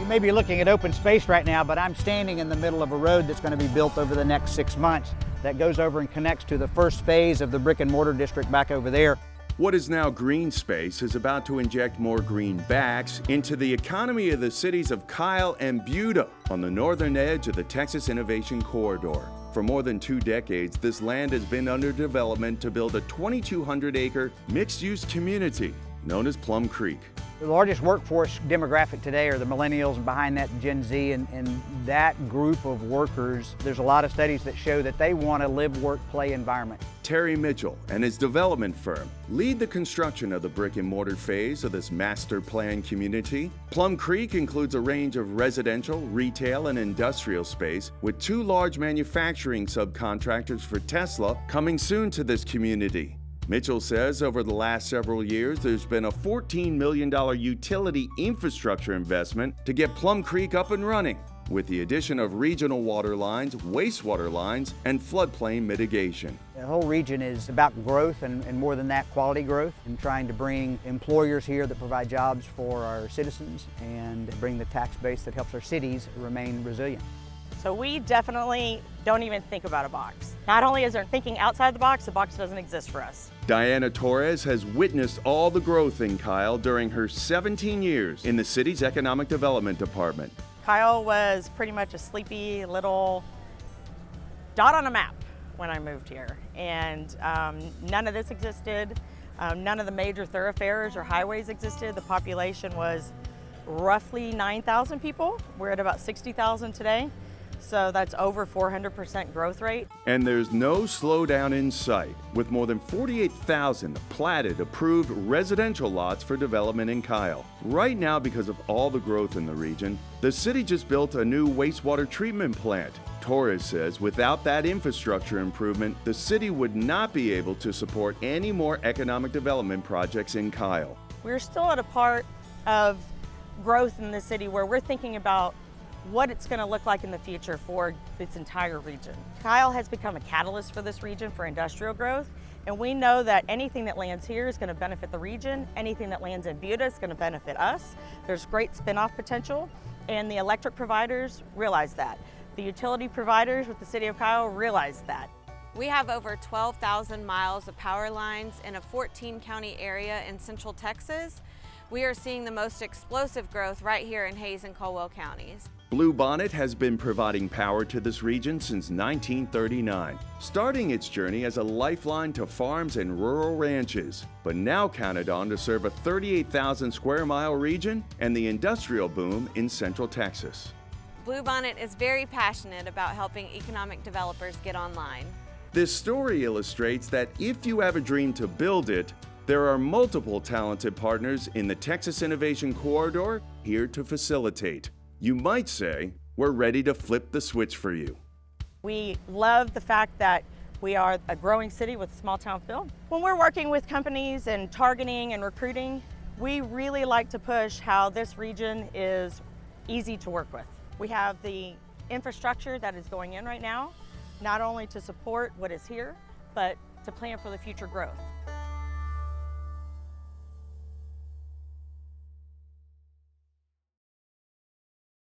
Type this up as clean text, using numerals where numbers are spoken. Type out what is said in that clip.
may be looking at open space right now, but I'm standing in the middle of a road that's going to be built over the next 6 months that goes over and connects to the first phase of the brick and mortar district back over there. What is now green space is about to inject more greenbacks into the economy of the cities of Kyle and Buda on the northern edge of the Texas Innovation Corridor. For more than 2 decades, this land has been under development to build a 2,200-acre mixed-use community known as Plum Creek. The largest workforce demographic today are the millennials, and behind that Gen Z, and that group of workers, there's a lot of studies that show that they want a live, work, play environment. Terry Mitchell and his development firm lead the construction of the brick and mortar phase of this master plan community. Plum Creek includes a range of residential, retail, and industrial space, with 2 large manufacturing subcontractors for Tesla coming soon to this community. Mitchell says over the last several years, there's been a $14 million utility infrastructure investment to get Plum Creek up and running, with the addition of regional water lines, wastewater lines, and floodplain mitigation. The whole region is about growth and more than that, quality growth, and trying to bring employers here that provide jobs for our citizens and bring the tax base that helps our cities remain resilient. So we definitely don't even think about a box. Not only is there thinking outside the box doesn't exist for us. Diana Torres has witnessed all the growth in Kyle during her 17 years in the city's economic development department. Kyle was pretty much a sleepy little dot on a map when I moved here. And none of this existed. None of the major thoroughfares or highways existed. The population was roughly 9,000 people. We're at about 60,000 today. So that's over 400% growth rate. And there's no slowdown in sight, with more than 48,000 platted, approved residential lots for development in Kyle. Right now, because of all the growth in the region, the city just built a new wastewater treatment plant. Torres says without that infrastructure improvement, the city would not be able to support any more economic development projects in Kyle. We're still at a part of growth in the city where we're thinking about what it's going to look like in the future for this entire region. Kyle has become a catalyst for this region for industrial growth, and we know that anything that lands here is going to benefit the region. Anything that lands in Buda is going to benefit us. There's great spin-off potential, and the electric providers realize that. The utility providers with the city of Kyle realize that. We have over 12,000 miles of power lines in a 14-county area in central Texas. We are seeing the most explosive growth right here in Hays and Caldwell Counties. Bluebonnet has been providing power to this region since 1939, starting its journey as a lifeline to farms and rural ranches, but now counted on to serve a 38,000 square mile region and the industrial boom in central Texas. Bluebonnet is very passionate about helping economic developers get online. This story illustrates that if you have a dream to build it, there are multiple talented partners in the Texas Innovation Corridor here to facilitate. You might say, we're ready to flip the switch for you. We love the fact that we are a growing city with a small town feel. When we're working with companies and targeting and recruiting, we really like to push how this region is easy to work with. We have the infrastructure that is going in right now, not only to support what is here, but to plan for the future growth.